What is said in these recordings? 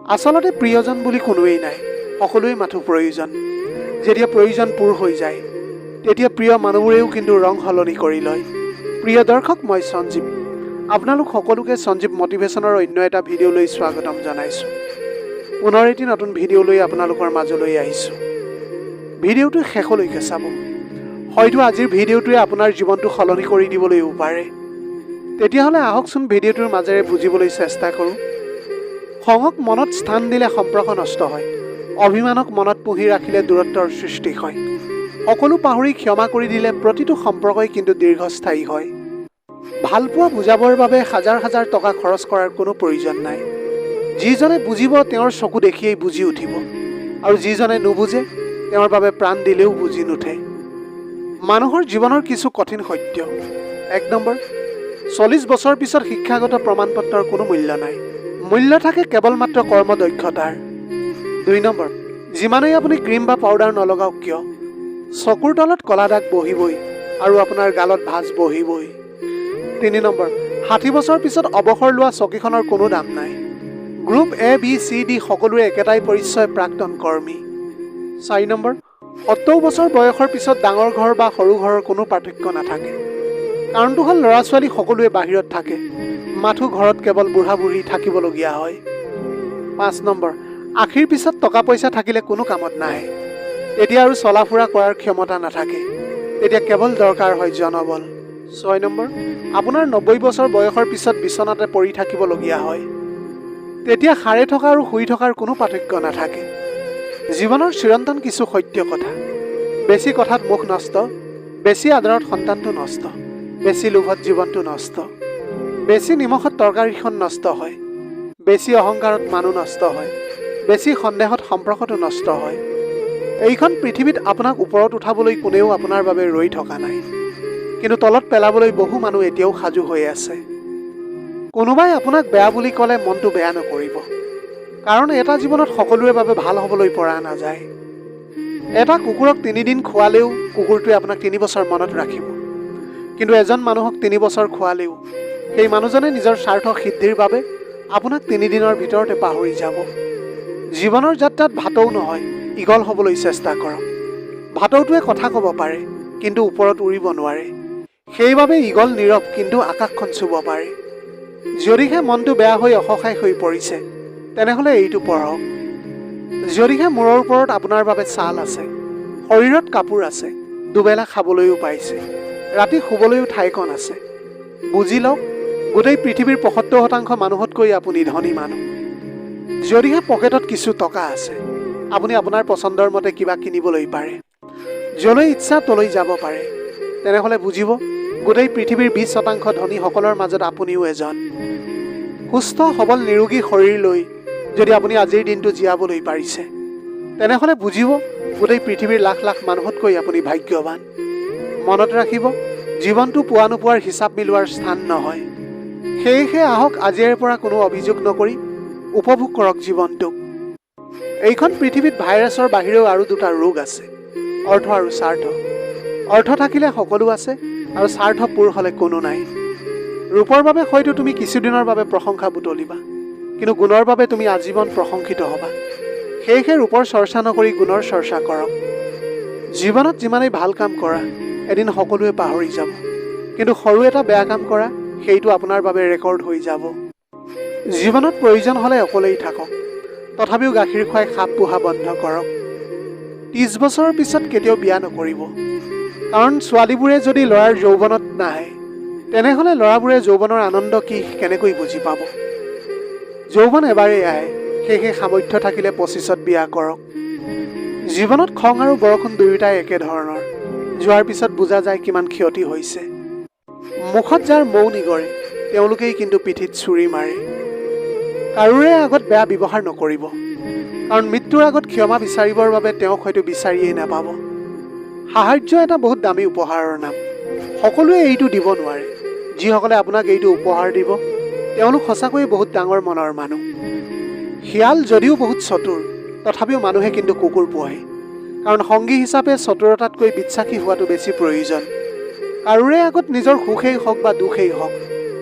আচলতে প্ৰিয়জন বুলি কোনোৱেই নাই, সকলোৱে মাথো প্ৰয়োজন। যেতিয়া প্ৰয়োজন পূৰ হৈ যায় তেতিয়া প্ৰিয় মানুহবোৰেও কিন্তু ৰং সলনি কৰি লয়। প্ৰিয় দৰ্শক, মই সঞ্জীৱ। আপোনালোক সকলোকে সঞ্জীৱ মটিভেশ্যনৰ অন্য এটা ভিডিঅ'লৈ স্বাগতম জনাইছোঁ। পুনৰ এটি নতুন ভিডিঅ' লৈ আপোনালোকৰ মাজলৈ আহিছোঁ। ভিডিঅ'টো শেষলৈকে চাব। হয়তো আজিৰ ভিডিঅ'টোৱে আপোনাৰ জীৱনটো সলনি কৰি দিবলৈও পাৰে। তেতিয়াহ'লে আহকচোন ভিডিঅ'টোৰ মাজেৰে বুজিবলৈ চেষ্টা কৰোঁ। খঙক মনত স্থান দিলে সম্পৰ্ক নষ্ট হয়। অভিমানক মনত পুহি ৰাখিলে দূৰত্বৰ সৃষ্টি হয়। সকলো পাহৰি ক্ষমা কৰি দিলে প্ৰতিটো সম্পৰ্কই কিন্তু দীৰ্ঘস্থায়ী হয়। ভালপোৱা বুজাবৰ বাবে হাজাৰ হাজাৰ টকা খৰচ কৰাৰ কোনো প্ৰয়োজন নাই। যিজনে বুজিব তেওঁৰ চকু দেখিয়েই বুজি উঠিব, আৰু যিজনে নুবুজে তেওঁৰ বাবে প্ৰাণ দিলেও বুজি নুঠে। মানুহৰ জীৱনৰ কিছু কঠিন সত্য। 1 নম্বৰ, 40 বছৰ পিছত শিক্ষাগত প্ৰমাণ পত্ৰৰ কোনো মূল্য নাই। মূল্য থাকে কেৱল মাত্ৰ কৰ্মদক্ষতাৰ। 2 নম্বৰ, যিমানেই আপুনি ক্ৰীম বা পাউডাৰ নলগাওক কিয়, চকুৰ তলত কলা দাগ বহিবই আৰু আপোনাৰ গালত ভাঁজ বহিবই। 3 নম্বৰ, 60 বছৰ পিছত অৱসৰ লোৱা চকীখনৰ কোনো দাম নাই। গ্ৰুপ ABCD সকলোৰে একেটাই পৰিচয়, প্ৰাক্তন কৰ্মী। 4 নম্বৰ, 70 বছৰ বয়সৰ পিছত ডাঙৰ ঘৰ বা সৰু ঘৰৰ কোনো পাৰ্থক্য নাথাকে। কাৰণটো হ'ল ল'ৰা ছোৱালী সকলোৱে বাহিৰত থাকে, মাথো ঘৰত কেৱল বুঢ়া বুঢ়ী থাকিবলগীয়া হয়। 5 নম্বৰ, আশীৰ পিছত টকা পইচা থাকিলে কোনো কামত নাহে। তেতিয়া আৰু চলা ফুৰা কৰাৰ ক্ষমতা নাথাকে, তেতিয়া কেৱল দৰকাৰ হয় জনবল। 6 নম্বৰ, আপোনাৰ 90 বছৰ বয়সৰ পিছত বিচনাতে পৰি থাকিবলগীয়া হয়। তেতিয়া সাৰে থকা আৰু শুই থকাৰ কোনো পাৰ্থক্য নাথাকে। জীৱনৰ চিৰন্তন কিছু সত্য কথা। বেছি কথাত মুখ নষ্ট, বেছি আদৰত সন্তানটো নষ্ট, বেছি লোভত জীৱনটো নষ্ট, বেছি নিমখত তৰকাৰীখন নষ্ট হয়, বেছি অহংকাৰত মানুহ নষ্ট হয়, বেছি সন্দেহত সম্পৰ্কটো নষ্ট হয়। এইখন পৃথিৱীত আপোনাক ওপৰত উঠাবলৈ কোনেও আপোনাৰ বাবে ৰৈ থকা নাই, কিন্তু তলত পেলাবলৈ বহু মানুহ এতিয়াও সাজু হৈ আছে। কোনোবাই আপোনাক বেয়া বুলি ক'লে মনটো বেয়া নকৰিব, কাৰণ এটা জীৱনত সকলোৰে বাবে ভাল হ'বলৈ পৰা নাযায়। এটা কুকুৰক 3 দিন খোৱালেও কুকুৰটোৱে আপোনাক 3 বছৰ মনত ৰাখিব, কিন্তু এজন মানুহক 3 বছৰ খোৱালেও সেই মানুহজনে নিজৰ স্বাৰ্থ সিদ্ধিৰ বাবে আপোনাক 3 দিনৰ ভিতৰতে পাহৰি যাব। জীৱনৰ যাত্ৰাত ভাটৌ নহয়, ঈগল হ'বলৈ চেষ্টা কৰক। ভাটৌটোৱে কথা ক'ব পাৰে কিন্তু ওপৰত উৰিব নোৱাৰে, সেইবাবে ঈগল নীৰৱ কিন্তু আকাশখন চুব পাৰে। যদিহে মনটো বেয়া হৈ অসহায় হৈ পৰিছে, তেনেহ'লে এইটো পঢ়ক। যদিহে মূৰৰ ওপৰত আপোনাৰ বাবে ছাল আছে, শৰীৰত কাপোৰ আছে, দুবেলা খাবলৈও পাইছে, ৰাতি শুবলৈও ঠাইকণ আছে, বুজি লওক গোটেই পৃথিৱীৰ 75% মানুহতকৈ আপুনি ধনী মানুহ। যদিহে পকেটত কিছু টকা আছে, আপুনি আপোনাৰ পচন্দৰ মতে কিবা কিনিবলৈ পাৰে, যলৈ ইচ্ছা তলৈ যাব পাৰে, তেনেহ'লে বুজিব গোটেই পৃথিৱীৰ 20% ধনীসকলৰ মাজত আপুনিও এজন। সুস্থ সবল নিৰোগী শৰীৰ লৈ যদি আপুনি আজিৰ দিনটো জীয়াবলৈ পাৰিছে, তেনেহ'লে বুজিব গোটেই পৃথিৱীৰ লাখ লাখ মানুহতকৈ আপুনি ভাগ্যৱান। মনত ৰাখিব, জীৱনটো পোৱা নোপোৱাৰ হিচাপ মিলোৱাৰ স্থান নহয়। সেয়েহে আহক আজিৰে পৰা কোনো অভিযোগ নকৰি উপভোগ কৰক জীৱনটোক। এইখন পৃথিৱীত ভাইৰাছৰ বাহিৰেও আৰু 2টা ৰোগ আছে, অৰ্থ আৰু স্বাৰ্থ। অৰ্থ থাকিলে সকলো আছে, আৰু স্বাৰ্থ পূৰ হ'লে কোনো নাই। ৰূপৰ বাবে হয়তো তুমি কিছুদিনৰ বাবে প্ৰশংসা বুটলিবা, কিন্তু গুণৰ বাবে তুমি আজীৱন প্ৰশংসিত হ'বা। সেয়েহে ৰূপৰ চৰ্চা নকৰি গুণৰ চৰ্চা কৰক। জীৱনত যিমানেই ভাল কাম কৰা, এদিন সকলোৱে পাহৰি যাব, কিন্তু সৰু এটা বেয়া কাম কৰা, সেইটো আপোনাৰ বাবে ৰেকৰ্ড হৈ যাব। জীৱনত প্ৰয়োজন হ'লে অকলেই থাকক, তথাপিও গাখীৰ খুৱাই সাপ পোহা বন্ধ কৰক। 30 বছৰৰ পিছত কেতিয়াও বিয়া নকৰিব, কাৰণ ছোৱালীবোৰে যদি ল'ৰাৰ যৌৱনত নাহে, তেনেহ'লে ল'ৰাবোৰে যৌৱনৰ আনন্দ কি কেনেকৈ বুজি পাব। যৌৱন এবাৰেই আহে, সেয়েহে সামৰ্থ্য থাকিলে 25ত বিয়া কৰক। জীৱনত খং আৰু বৰষুণ দুয়োটাই একেধৰণৰ, যোৱাৰ পিছত বুজা যায় কিমান ক্ষতি হৈছে। মুখত যাৰ মৌ নিগৰে, তেওঁলোকেই কিন্তু পিঠিত চুৰি মাৰে। কাৰোৰে আগত বেয়া ব্যৱহাৰ নকৰিব, কাৰণ মৃত্যুৰ আগত ক্ষমা বিচাৰিবৰ বাবে তেওঁক হয়তো বিচাৰিয়েই নাপাব। সাহাৰ্য এটা বহুত দামী উপহাৰৰ নাম, সকলোৱে এইটো দিব নোৱাৰে। যিসকলে আপোনাক এইটো উপহাৰ দিব, তেওঁলোক সঁচাকৈয়ে বহুত ডাঙৰ মনৰ মানুহ। শিয়াল যদিও বহুত চতুৰ, তথাপিও মানুহে কিন্তু কুকুৰ পোহে, কাৰণ সংগী হিচাপে চতুৰতাতকৈ বিশ্বাসী হোৱাটো বেছি প্ৰয়োজন। কাৰোৰে আগত নিজৰ সুখেই হওক বা দুখেই হওক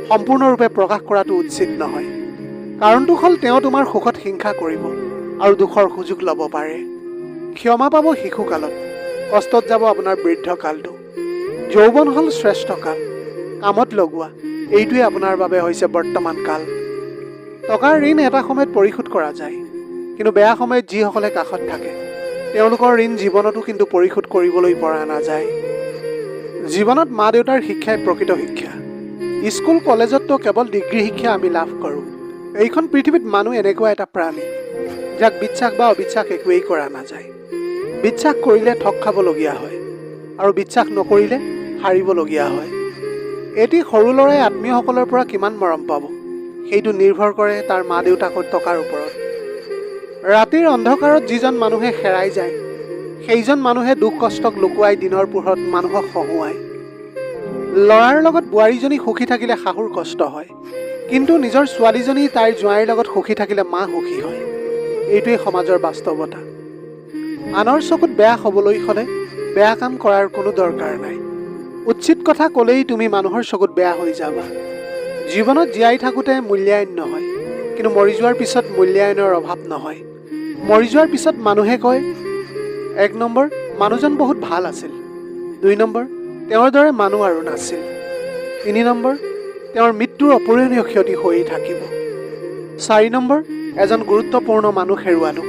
সম্পূৰ্ণৰূপে প্ৰকাশ কৰাটো উচিত নহয়, কাৰণটো হ'ল তেওঁ তোমাৰ সুখত হিংসা কৰিব আৰু দুখৰ সুযোগ ল'ব পাৰে। ক্ষমা পাব শিশুকালত, কষ্টত যাব আপোনাৰ বৃদ্ধকালটো। যৌৱন হ'ল শ্ৰেষ্ঠ কাল, কামত লগোৱা এইটোৱে আপোনাৰ বাবে হৈছে বৰ্তমান কাল। টকাৰ ঋণ এটা সময়ত পৰিশোধ কৰা যায়, কিন্তু বেয়া সময়ত যিসকলে কাষত থাকে তেওঁলোকৰ ঋণ জীৱনতো কিন্তু পৰিশোধ কৰিবলৈ পৰা নাযায়। জীৱনত মা দেউতাৰ শিক্ষাই প্ৰকৃত শিক্ষা। স্কুল কলেজততো কেৱল ডিগ্ৰী শিক্ষা আমি লাভ কৰোঁ। এইখন পৃথিৱীত মানুহ এনেকুৱা এটা প্ৰাণী যাক বিশ্বাস বা অবিশ্বাস একোৱেই কৰা নাযায়। বিশ্বাস কৰিলে ঠগ খাবলগীয়া হয় আৰু বিশ্বাস নকৰিলে হাৰিবলগীয়া হয়। এটি সৰু ল'ৰাই আত্মীয়সকলৰ পৰা কিমান মৰম পাব সেইটো নিৰ্ভৰ কৰে তাৰ মা দেউতাকৰ টকাৰ ওপৰত। ৰাতিৰ অন্ধকাৰত যিজন মানুহে হেৰাই যায় সেইজন মানুহে দুখ কষ্টক লুকুৱাই দিনৰ পোহৰত মানুহক হহুৱায়। ল'ৰাৰ লগত বোৱাৰীজনী সুখী থাকিলে শাহুৰ কষ্ট হয়, কিন্তু নিজৰ ছোৱালীজনী তাইৰ জোঁৱাইৰ লগত সুখী থাকিলে মা সুখী হয়। এইটোৱেই সমাজৰ বাস্তৱতা। আনৰ চকুত বেয়া হ'বলৈ হ'লে বেয়া কাম কৰাৰ কোনো দৰকাৰ নাই। উচিত কথা ক'লেই তুমি মানুহৰ চকুত বেয়া হৈ যাবা। জীৱনত জীয়াই থাকোঁতে মূল্যায়ন নহয়, কিন্তু মৰি যোৱাৰ পিছত মূল্যায়নৰ অভাৱ নহয়। মৰি যোৱাৰ পিছত মানুহে কয়, 1 নম্বৰ মানুহজন বহুত ভাল আছিল, 2 নম্বৰ তেওঁৰ দৰে মানুহ আৰু নাছিল, 3 নম্বৰ তেওঁৰ মৃত্যুৰ অপূৰণীয় ক্ষতি হৈয়ে থাকিব, 4 নম্বৰ এজন গুৰুত্বপূৰ্ণ মানুহ হেৰুৱালোঁ,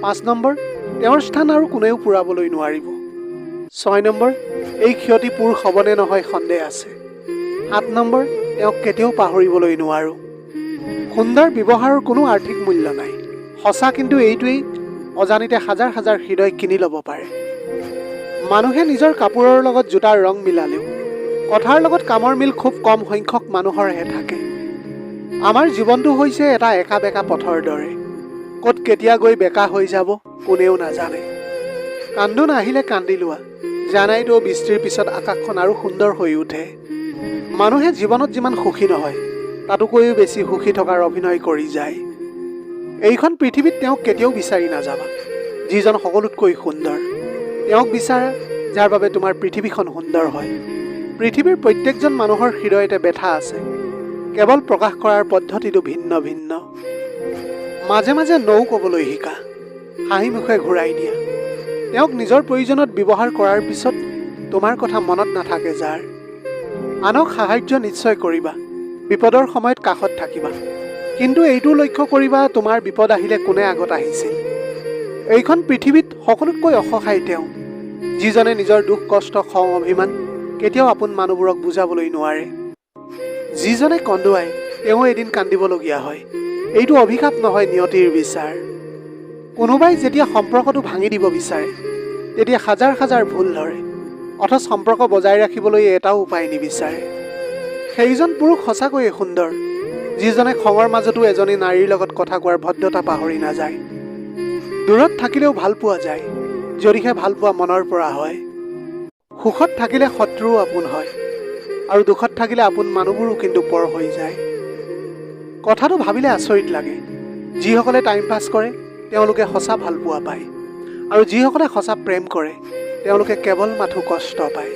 5 নম্বৰ তেওঁৰ স্থান আৰু কোনেও পূৰাবলৈ নোৱাৰিব, 6 নম্বৰ এই ক্ষতি পূৰ হ'বনে নহয় সন্দেহ আছে, 7 নম্বৰ তেওঁক কেতিয়াও পাহৰিবলৈ নোৱাৰোঁ। সুন্দৰ ব্যৱহাৰৰ কোনো আৰ্থিক মূল্য নাই। সঁচা কিন্তু এইটোৱেই, অজানিতে হাজাৰ হাজাৰ হৃদয় কিনি ল'ব পাৰে। মানুহে নিজৰ কাপোৰৰ লগত জোতাৰ ৰং মিলালেও কথাৰ লগত কামৰ মিল খুব কম সংখ্যক মানুহৰহে থাকে। আমাৰ জীৱনটো হৈছে এটা একা বেকা পথৰ দৰে, ক'ত কেতিয়া গৈ বেকা হৈ যাব কোনেও নাজানে। কান্দোন আহিলে কান্দি লোৱা, জানাইতো বৃষ্টিৰ পিছত আকাশখন আৰু সুন্দৰ হৈ উঠে। মানুহে জীৱনত যিমান সুখী নহয় তাতোকৈও বেছি সুখী থকাৰ অভিনয় কৰি যায়। এইখন পৃথিৱীত তেওঁক কেতিয়াও বিচাৰি নাযাবা যিজন সকলোতকৈ সুন্দৰ। তেওঁক বিচাৰা যাৰ বাবে তোমাৰ পৃথিৱীখন সুন্দৰ হয়। পৃথিৱীৰ প্ৰত্যেকজন মানুহৰ হৃদয়তে ব্যথা আছে, কেৱল প্ৰকাশ কৰাৰ পদ্ধতিটো ভিন্ন ভিন্ন। মাজে মাজে নৌ ক'বলৈ শিকা, হাঁহি মুখে ঘূৰাই দিয়া। তেওঁক নিজৰ প্ৰয়োজনত ব্যৱহাৰ কৰাৰ পিছত তোমাৰ কথা মনত নাথাকে যাৰ। আনক সাহাৰ্য নিশ্চয় কৰিবা, বিপদৰ সময়ত কাষত থাকিবা, কিন্তু এইটো লক্ষ্য কৰিবা তোমাৰ বিপদ আহিলে কোনে আগত আহিছিল। এইখন পৃথিৱীত সকলোতকৈ অসহায় তেওঁ, যিজনে নিজৰ দুখ কষ্ট খং অভিমান কেতিয়াও আপোন মানুহবোৰক বুজাবলৈ নোৱাৰে। যিজনে কন্দুৱাই তেওঁ এদিন কান্দিবলগীয়া হয়। এইটো অভিশাপ নহয়, নিয়তিৰ বিচাৰ। কোনোবাই যেতিয়া সম্পৰ্কটো ভাঙি দিব বিচাৰে তেতিয়া হাজাৰ হাজাৰ ভুল ধৰে, অথচ সম্পৰ্ক বজাই ৰাখিবলৈ এটাও উপায় নিবিচাৰে। সেইজন পুৰুষ সঁচাকৈয়ে সুন্দৰ, যিজনে খঙৰ মাজতো এজনী নাৰীৰ লগত কথা কোৱাৰ ভদ্ৰতা পাহৰি নাযায়। দূৰত থাকিলেও ভাল পোৱা যায়, যদিহে ভাল পোৱা মনৰ পৰা হয়। সুখত থাকিলে শত্ৰুও আপোন হয়, আৰু দুখত থাকিলে আপোন মানুহবোৰো কিন্তু পৰ হৈ যায়। কথাটো ভাবিলে আচৰিত লাগে, যিসকলে টাইম পাছ কৰে তেওঁলোকে সঁচা ভাল পোৱা পায়, আৰু যিসকলে সঁচা প্ৰেম কৰে তেওঁলোকে কেৱল মাথো কষ্ট পায়।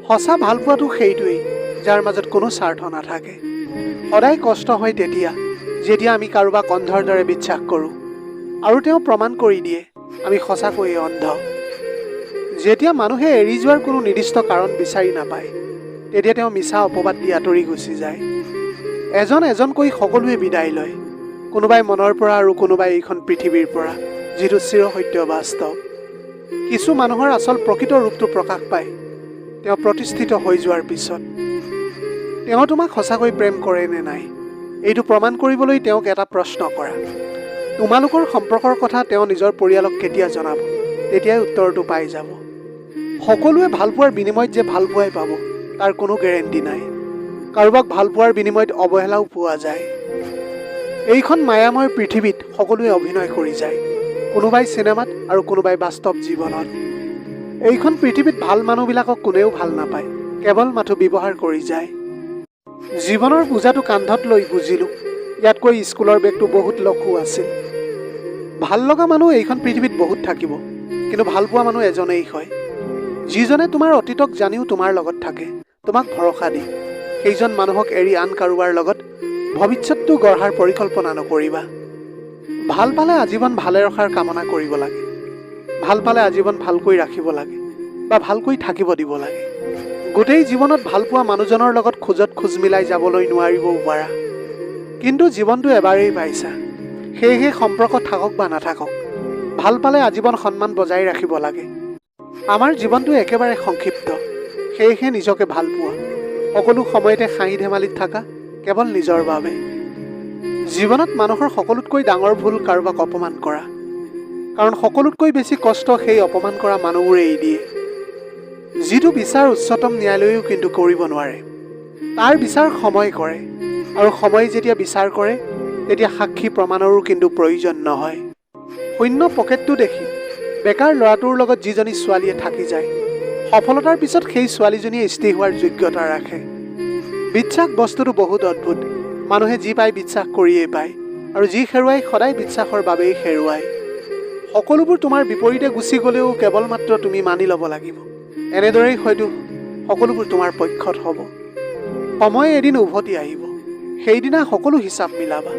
সঁচা ভাল পোৱাটো সেইটোৱেই যাৰ মাজত কোনো স্বাৰ্থ নাথাকে। সদায় কষ্ট হয় যেতিয়া আমি কাৰোবাক অন্ধৰ দৰে বিশ্বাস কৰোঁ আৰু তেওঁ প্ৰমাণ কৰি দিয়ে আমি সঁচাকৈয়ে অন্ধ। যেতিয়া মানুহে এৰি যোৱাৰ কোনো নিৰ্দিষ্ট কাৰণ বিচাৰি নাপায় তেতিয়া তেওঁ মিছা অপবাদ দি আঁতৰি গুচি যায়। এজন এজনকৈ সকলোৱে বিদায় লয়, কোনোবাই মনৰ পৰা আৰু কোনোবাই এইখন পৃথিৱীৰ পৰা, যিটো চিৰসত্য বাস্তৱ। কিছু মানুহৰ আচল প্ৰকৃত ৰূপটো প্ৰকাশ পায় তেওঁ প্ৰতিষ্ঠিত হৈ যোৱাৰ পিছত। তেওঁ তোমাক সঁচাকৈ প্ৰেম কৰে নে নাই এইটো প্ৰমাণ কৰিবলৈ তেওঁক এটা প্ৰশ্ন কৰা। তোমালোকৰ সম্পৰ্কৰ কথা তেওঁ নিজৰ পৰিয়ালক কেতিয়া জনাব তেতিয়াই উত্তৰটো পাই যাব। সকলোৱে ভাল পোৱাৰ বিনিময়ত যে ভাল পোৱাই পাব তাৰ কোনো গেৰেণ্টি নাই। কাৰোবাক ভাল পোৱাৰ বিনিময়ত অৱহেলাও পোৱা যায়। এইখন মায়াময় পৃথিৱীত সকলোৱে অভিনয় কৰি যায়, কোনোবাই চিনেমাত আৰু কোনোবাই বাস্তৱ জীৱনত। এইখন পৃথিৱীত ভাল মানুহবিলাকক কোনেও ভাল নাপায়, কেৱল মাথো ব্যৱহাৰ কৰি যায়। জীৱনৰ বোজাটো কান্ধত লৈ বুজিলোঁ ইয়াতকৈ স্কুলৰ বেগটো বহুত লঘু আছিল। ভাল লগা মানুহ এইখন পৃথিৱীত বহুত থাকিব, কিন্তু ভাল পোৱা মানুহ এজনেই হয়, যিজনে তোমাৰ অতীতক জানিও তোমাৰ লগত থাকে, তোমাক ভৰসা দি। সেইজন মানুহক এৰি আন কাৰোবাৰ লগত ভৱিষ্যতটো গঢ়াৰ পৰিকল্পনা নকৰিবা। ভাল পালে আজীৱন ভালে ৰখাৰ কামনা কৰিব লাগে। ভাল পালে আজীৱন ভালকৈ ৰাখিব লাগে বা ভালকৈ থাকিব দিব লাগে। গোটেই জীৱনত ভাল পোৱা মানুহজনৰ লগত খোজত খোজ মিলাই যাবলৈ নোৱাৰিবও পাৰা, কিন্তু জীৱনটো এবাৰেই পাইছা, সেয়েহে সম্পৰ্ক থাকক বা নাথাকক, ভাল পালে আজীৱন সন্মান বজাই ৰাখিব লাগে। আমাৰ জীৱনটো একেবাৰে সংক্ষিপ্ত, সেয়েহে নিজকে ভাল পোৱা, সকলো সময়তে হাঁহি ধেমালিত থকা, কেৱল নিজৰ বাবে। জীৱনত মানুহৰ সকলোতকৈ ডাঙৰ ভুল কাৰোবাক অপমান কৰা, কাৰণ সকলোতকৈ বেছি কষ্ট সেই অপমান কৰা মানুহবোৰে এৰি দিয়ে। যিটো বিচাৰ উচ্চতম ন্যায়ালয়েও কিন্তু কৰিব নোৱাৰে, তাৰ বিচাৰ সময় কৰে, আৰু সময় যেতিয়া বিচাৰ কৰে তেতিয়া সাক্ষী প্ৰমাণৰো কিন্তু প্ৰয়োজন নহয়। শূন্য পকেটটো দেখি বেকাৰ ল'ৰাটোৰ লগত যিজনী ছোৱালীয়ে থাকি যায়, সফলতাৰ পিছত সেই ছোৱালীজনীয়ে স্থিৰ হোৱাৰ যোগ্যতা ৰাখে। বিশ্বাস বস্তুটো বহুত অদ্ভুত। মানুহে যি পায় বিশ্বাস কৰিয়েই পায়, আৰু যি হেৰুৱাই সদায় বিশ্বাসৰ বাবেই হেৰুৱায়। সকলোবোৰ তোমাৰ বিপৰীতে গুচি গ'লেও কেৱল মাত্ৰ তুমি মানি ল'ব লাগিব, এনেদৰেই হয়তো সকলোবোৰ তোমাৰ পক্ষত হ'ব। সময় এদিন উভতি আহিব, সেইদিনা সকলো হিচাপ মিলাবা।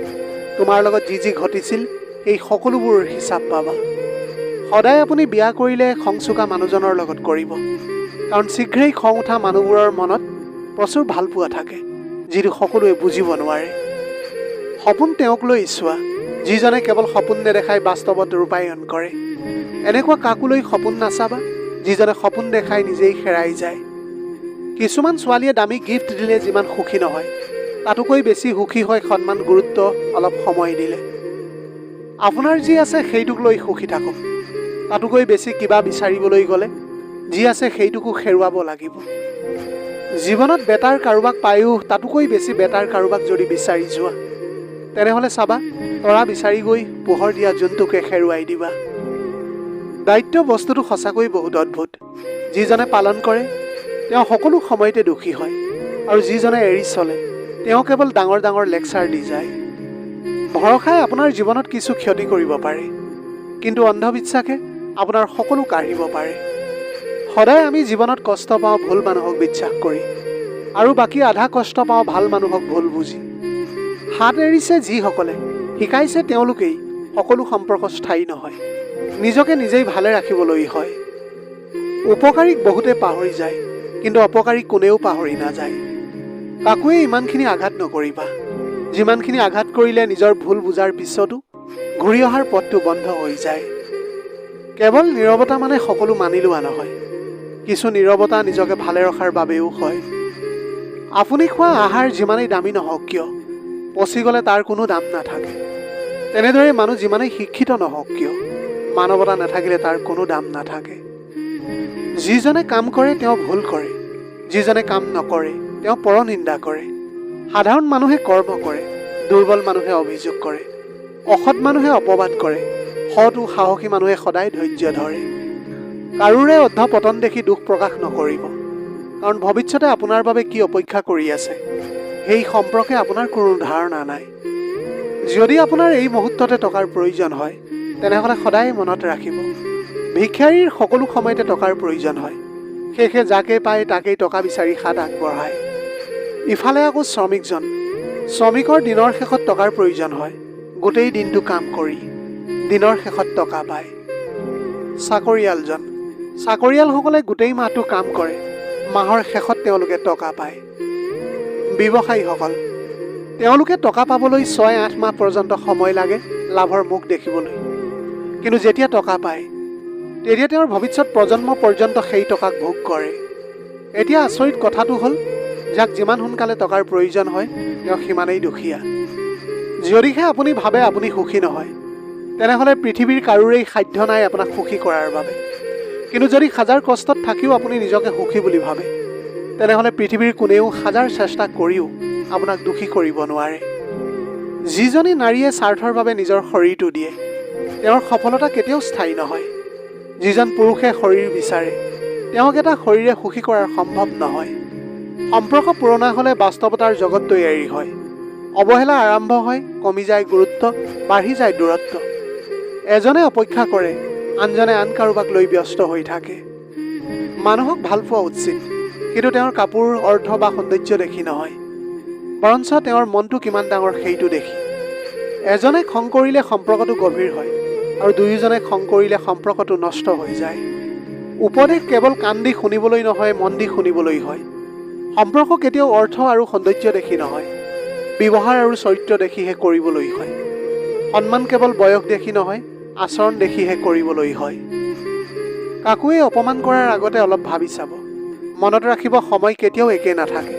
তোমাৰ লগত যি যি ঘটিছিল সেই সকলোবোৰ হিচাপ পাবা। সদায় আপুনি বিয়া কৰিলে খং চোকা মানুহজনৰ লগত কৰিব, কাৰণ শীঘ্ৰেই খং উঠা মানুহবোৰৰ মনত প্ৰচুৰ ভালপোৱা থাকে, যিটো সকলোৱে বুজিব নোৱাৰে। সপোন তেওঁক লৈ চোৱা, যিজনে কেৱল সপোন নেদেখাই বাস্তৱত ৰূপায়ণ কৰে। এনেকুৱা কাকো লৈ সপোন নাচাবা, যিজনে সপোন দেখাই নিজেই হেৰাই যায়। কিছুমান ছোৱালীয়ে দামী গিফ্ট দিলে যিমান সুখী নহয়, তাতোকৈ বেছি সুখী হয় সন্মান গুৰুত্ব অলপ সময় দিলে। আপোনাৰ যি আছে সেইটোক লৈ সুখী থাকক, তাতোকৈ বেছি কিবা বিচাৰিবলৈ গ'লে যি আছে সেইটোকো হেৰুৱাব লাগিব। জীৱনত বেটাৰ কাৰোবাক পায়ো তাতোকৈ বেছি বেটাৰ কাৰোবাক যদি বিচাৰি যোৱা, তেনেহ'লে চাবা তৰা বিচাৰি গৈ পোহৰ দিয়া জোনটোকে হেৰুৱাই দিবা। দায়িত্ব বস্তুটো সঁচাকৈ বহুত অদ্ভুত। যিজনে পালন কৰে তেওঁ সকলো সময়তে দুখী হয়, আৰু যিজনে এৰি চলে তেওঁ কেৱল ডাঙৰ ডাঙৰ লেকচাৰ দি যায়। ভৰসাই আপোনাৰ জীৱনত কিছু ক্ষতি কৰিব পাৰে, কিন্তু অন্ধবিশ্বাসে আপোনাৰ সকলো কাঢ়িব পাৰে। সদায় আমি জীৱনত কষ্ট পাওঁ ভুল মানুহক বিশ্বাস কৰি, আৰু বাকী আধা কষ্ট পাওঁ ভাল মানুহক ভুল বুজি। হাত এৰিছে যিসকলে, শিকাইছে তেওঁলোকেই সকলো সম্পৰ্ক স্থায়ী নহয়, নিজকে নিজেই ভালে ৰাখিবলৈ হয়। উপকাৰীক বহুতে পাহৰি যায়, কিন্তু অপকাৰী কোনেও পাহৰি নাযায়। কাকোৱে ইমানখিনি আঘাত নকৰিবা, যিমানখিনি আঘাত কৰিলে নিজৰ ভুল বুজাৰ পিছতো ঘূৰি অহাৰ পথটো বন্ধ হৈ যায়। কেৱল নীৰৱতা মানে সকলো মানি লোৱা নহয়, কিছু নীৰৱতা নিজকে ভালে ৰখাৰ বাবেও হয়। আপুনি খোৱা আহাৰ যিমানেই দামী নহওক কিয়, পচি গ'লে তাৰ কোনো দাম নাথাকে। তেনেদৰে মানুহ যিমানেই শিক্ষিত নহওক কিয়, মানৱতা নাথাকিলে তাৰ কোনো দাম নাথাকে। যিজনে কাম কৰে তেওঁ ভুল কৰে, যিজনে কাম নকৰে তেওঁ পৰনিন্দা কৰে। সাধাৰণ মানুহে কৰ্ম কৰে, দুৰ্বল মানুহে অভিযোগ কৰে, অসৎ মানুহে অপবাদ কৰে, সৎ ও সাহসী মানুহে সদায় ধৈৰ্য ধৰে। কাৰোৰে অধঃপতন দেখি দুখ প্ৰকাশ নকৰিব, কাৰণ ভৱিষ্যতে আপোনাৰ বাবে কি অপেক্ষা কৰি আছে সেই সম্পৰ্কে আপোনাৰ কোনো ধাৰণা নাই। যদি আপোনাৰ এই মুহূৰ্ততে টকাৰ প্ৰয়োজন হয়, তেনেহ'লে সদায় মনত ৰাখিব, ভিক্ষাৰীৰ সকলো সময়তে টকাৰ প্ৰয়োজন হয়, সেয়েহে যাকে পায় তাকেই টকা বিচাৰি হাত আগবঢ়ায়। ইফালে আকৌ শ্ৰমিকৰ দিনৰ শেষত টকাৰ প্ৰয়োজন হয়, গোটেই দিনটো কাম কৰি দিনৰ শেষত টকা পায়। চাকৰিয়ালসকলে গোটেই মাহটো কাম কৰে, মাহৰ শেষত তেওঁলোকে টকা পায়। ব্যৱসায়ীসকল, তেওঁলোকে টকা পাবলৈ 6-8 মাহ পৰ্যন্ত সময় লাগে লাভৰ মুখ দেখিবলৈ, কিন্তু যেতিয়া টকা পায় তেতিয়া তেওঁৰ ভৱিষ্যত প্ৰজন্ম পৰ্যন্ত সেই টকাক ভোগ কৰে। এতিয়া আচৰিত কথাটো হ'ল, যাক যিমান সোনকালে টকাৰ প্ৰয়োজন হয় তেওঁ সিমানেই দুখীয়া। যদিহে আপুনি ভাবে আপুনি সুখী নহয়, তেনেহ'লে পৃথিৱীৰ কাৰোৰেই সাধ্য নাই আপোনাক সুখী কৰাৰ বাবে। কিন্তু যদি হাজাৰ কষ্টত থাকিও আপুনি নিজকে সুখী বুলি ভাবে, তেনেহ'লে পৃথিৱীৰ কোনেও হাজাৰ চেষ্টা কৰিও আপোনাক দুখী কৰিব নোৱাৰে। যিজনী নাৰীয়ে স্বাৰ্থৰ বাবে নিজৰ শৰীৰটো দিয়ে, তেওঁৰ সফলতা কেতিয়াও স্থায়ী নহয়। যিজন পুৰুষে শৰীৰ বিচাৰে, তেওঁক এটা শৰীৰে সুখী কৰাৰ সম্ভৱ নহয়। সম্পৰ্ক পুৰণা হ'লে বাস্তৱতাৰ জগত তৈয়াৰী হয়, অৱহেলা আৰম্ভ হয়, কমি যায় গুৰুত্ব, বাঢ়ি যায় দূৰত্ব। এজনে অপেক্ষা কৰে, আনজনে আন কাৰোবাক লৈ ব্যস্ত হৈ থাকে। মানুহক ভাল পোৱা উচিত, কিন্তু তেওঁৰ কাপোৰ, অৰ্থ বা সৌন্দৰ্য দেখি নহয়। বৰঞ্চ তেওঁৰ মনটো কিমান ডাঙৰ সেইটো দেখি। এজনে খং কৰিলে সম্পৰ্কটো গভীৰ হয় আৰু দুয়োজনে খং কৰিলে সম্পৰ্কটো নষ্ট হৈ যায়। উপদেশ কেৱল কাণ দি শুনিবলৈ নহয়, মন দি শুনিবলৈ হয়। সম্পৰ্ক কেতিয়াও অৰ্থ আৰু সৌন্দৰ্য দেখি নহয়, ব্যৱহাৰ আৰু চৰিত্ৰ দেখিহে কৰিবলৈ হয়। সন্মান কেৱল বয়স দেখি নহয়, আচৰণ দেখিহে কৰিবলৈ হয়। কাকোৱে অপমান কৰাৰ আগতে অলপ ভাবি চাব। মনত ৰাখিব, সময় কেতিয়াও একে নাথাকে।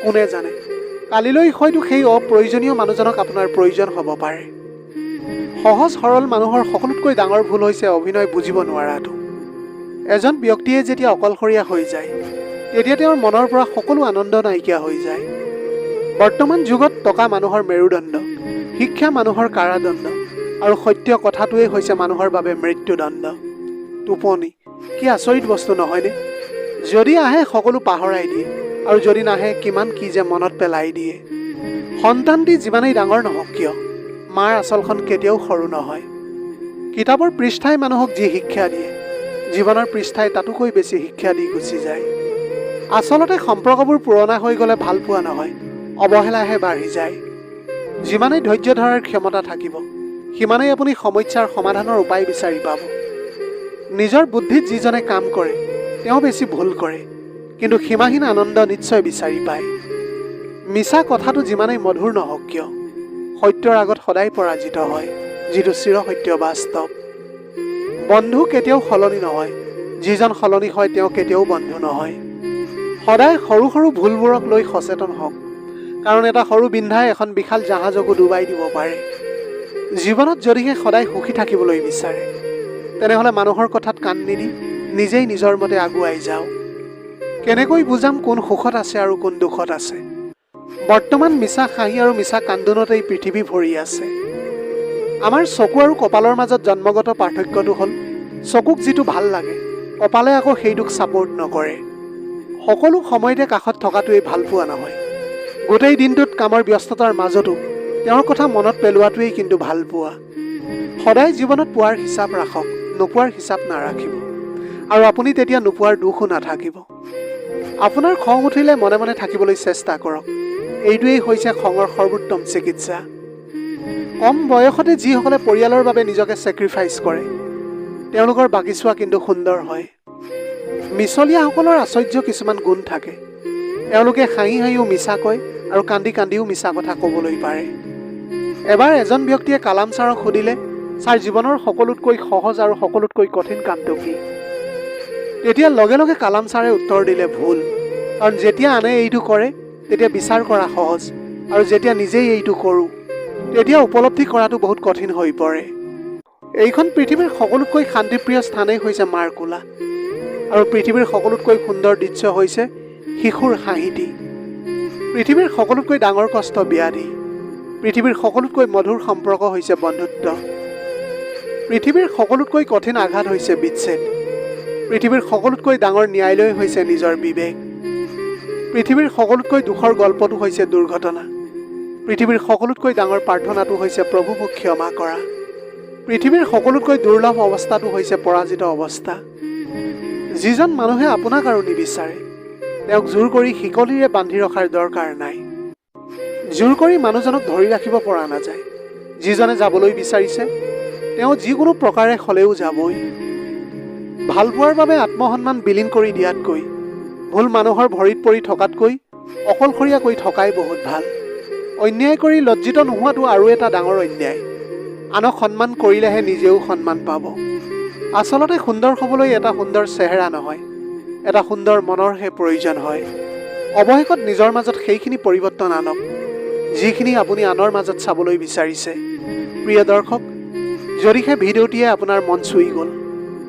কোনে জানে, কালিলৈ হয়তো সেই অপ্ৰয়োজনীয় মানুহজনক আপোনাৰ প্ৰয়োজন হ'ব পাৰে। সহজ সৰল মানুহৰ সকলোতকৈ ডাঙৰ ভুল হৈছে অভিনয় বুজিব নোৱাৰাটো। এজন ব্যক্তিয়ে যেতিয়া অকলশৰীয়া হৈ যায়, তেতিয়া তেওঁৰ মনৰ পৰা সকলো আনন্দ নাইকিয়া হৈ যায়। বৰ্তমান যুগত টকা মানুহৰ মেৰুদণ্ড, শিক্ষা মানুহৰ কাৰাদণ্ড আৰু সত্য কথাটোৱেই হৈছে মানুহৰ বাবে মৃত্যুদণ্ড। টোপনি কি আচৰিত বস্তু নহয়নে? যদি আহে সকলো পাহৰাই দিয়ে আৰু যদি নাহে কিমান কি যে মনত পেলাই দিয়ে। সন্তানটি যিমানেই ডাঙৰ নহওক কিয়, মাৰ আচলখন কেতিয়াও সৰু নহয়। কিতাপৰ পৃষ্ঠাই মানুহক যি শিক্ষা দিয়ে, জীৱনৰ পৃষ্ঠাই তাতোকৈ বেছি শিক্ষা দি গুচি যায়। আচলতে সম্পৰ্কবোৰ পুৰণা হৈ গ'লে ভাল পোৱা নহয়, অৱহেলাহে বাঢ়ি যায়। যিমানেই ধৈৰ্য ধৰাৰ ক্ষমতা থাকিব, সিমানেই আপুনি সমস্যাৰ সমাধানৰ উপায় বিচাৰি পাব। নিজৰ বুদ্ধিত যিজনে কাম কৰে তেওঁ বেছি ভুল কৰে, কিন্তু সীমাহীন আনন্দ নিশ্চয় বিচাৰি পায়। মিছা কথাটো যিমানেই মধুৰ নহওক কিয়, সত্যৰ আগত সদায় পৰাজিত হয়, যিটো চিৰসত্য বাস্তৱ। বন্ধু কেতিয়াও সলনি নহয়, যিজন সলনি হয় তেওঁ কেতিয়াও বন্ধু নহয়। সদায় সৰু সৰু ভুলবোৰক লৈ সচেতন হওক, কাৰণ এটা সৰু বিন্ধাই এখন বিশাল জাহাজকো ডুবাই দিব পাৰে। জীৱনত যদিহে সদায় সুখী থাকিবলৈ বিচাৰে, তেনেহ'লে মানুহৰ কথাত কাণ নিদি নিজেই নিজৰ মতে আগুৱাই যাওক। কেনেকৈ বুজাম কোন সুখত আছে আৰু কোন দুখত আছে? বৰ্তমান মিছা হাঁহি আৰু মিছা কান্দোনতেই পৃথিৱী ভৰি আছে। আমাৰ চকু আৰু কপালৰ মাজত জন্মগত পাৰ্থক্যটো হ'ল, চকুক যিটো ভাল লাগে, কপালে আকৌ সেইটোক ছাপোৰ্ট নকৰে। সকলো সময়তে কাষত থকাটোৱেই ভাল পোৱা নহয়। গোটেই দিনটোত কামৰ ব্যস্ততাৰ মাজতো তেওঁৰ কথা মনত পেলোৱাটোৱেই কিন্তু ভাল পোৱা। সদায় জীৱনত পোৱাৰ হিচাপ ৰাখক, নোপোৱাৰ হিচাপ নাৰাখিব, আৰু আপুনি তেতিয়া নোপোৱাৰ দুখো নাথাকিব। আপোনাৰ খং উঠিলে মনে মনে থাকিবলৈ চেষ্টা কৰক, এইটোৱেই হৈছে খঙৰ সৰ্বোত্তম চিকিৎসা। কম বয়সতে যিসকলে পৰিয়ালৰ বাবে নিজকে ছেক্ৰিফাইচ কৰে, তেওঁলোকৰ বাগিচোৱা কিন্তু সুন্দৰ হয়। মিছলীয়াসকলৰ আশ্চৰ্য কিছুমান গুণ থাকে। তেওঁলোকে হাঁহি হাঁহিও মিছা কয় আৰু কান্দি কান্দিও মিছা কথা ক'বলৈ পাৰে। এবাৰ এজন ব্যক্তিয়ে কালাম ছাৰক সুধিলে, ছাৰ, জীৱনৰ সকলোতকৈ সহজ আৰু সকলোতকৈ কঠিন কামটো কি? তেতিয়া লগে লগে কালাম ছাৰে উত্তৰ দিলে, ভুল। কাৰণ যেতিয়া আনে এইটো কৰে তেতিয়া বিচাৰ কৰা সহজ, আৰু যেতিয়া নিজেই এইটো কৰোঁ তেতিয়া উপলব্ধি কৰাটো বহুত কঠিন হৈ পৰে। এইখন পৃথিৱীৰ সকলোতকৈ শান্তিপ্ৰিয় স্থানেই হৈছে মাৰ কোলা, আৰু পৃথিৱীৰ সকলোতকৈ সুন্দৰ দৃশ্য হৈছে শিশুৰ হাঁহিটি। পৃথিৱীৰ সকলোতকৈ ডাঙৰ কষ্ট ব্যাধি, পৃথিৱীৰ সকলোতকৈ মধুৰ সম্পৰ্ক হৈছে বন্ধুত্ব, পৃথিৱীৰ সকলোতকৈ কঠিন আঘাত হৈছে বিচ্ছেদ, পৃথিৱীৰ সকলোতকৈ ডাঙৰ ন্যায়ালয় হৈছে নিজৰ বিবেক, পৃথিৱীৰ সকলোতকৈ দুখৰ গল্পটো হৈছে দুৰ্ঘটনা, পৃথিৱীৰ সকলোতকৈ ডাঙৰ প্ৰাৰ্থনাটো হৈছে প্ৰভু মোক ক্ষমা কৰা, পৃথিৱীৰ সকলোতকৈ দুৰ্লভ অৱস্থাটো হৈছে পৰাজিত অৱস্থা। যিজন মানুহে আপোনাক আৰু নিবিচাৰে, তেওঁক জোৰ কৰি শিকলিৰে বান্ধি ৰখাৰ দৰকাৰ নাই। জোৰ কৰি মানুহজনক ধৰি ৰাখিব পৰা নাযায়। যিজনে যাবলৈ বিচাৰিছে তেওঁ যিকোনো প্ৰকাৰে হ'লেও যাবই। ভাল পোৱাৰ বাবে আত্মসন্মান বিলীন কৰি দিয়াতকৈ, ভুল মানুহৰ ভৰিত পৰি থকাতকৈ অকলশৰীয়াকৈ থকাই বহুত ভাল। অন্যায় কৰি লজ্জিত নোহোৱাটো আৰু এটা ডাঙৰ অন্যায়। আনক সন্মান কৰিলেহে নিজেও সন্মান পাব। আচলতে সুন্দৰ হ'বলৈ এটা সুন্দৰ চেহেৰা নহয়, এটা সুন্দৰ মনৰহে প্ৰয়োজন হয়। অৱশেষত নিজৰ মাজত সেইখিনি পৰিৱৰ্তন আনক, যিখিনি আপুনি আনৰ মাজত চাবলৈ বিচাৰিছে। প্ৰিয় দৰ্শক, যদিহে ভিডিঅ'টিয়ে আপোনাৰ মন চুই গ'ল,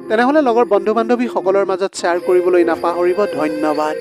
তেনেহ'লে লগৰ বন্ধু বান্ধৱীসকলৰ মাজত শ্বেয়াৰ কৰিবলৈ নাপাহৰিব। ধন্যবাদ।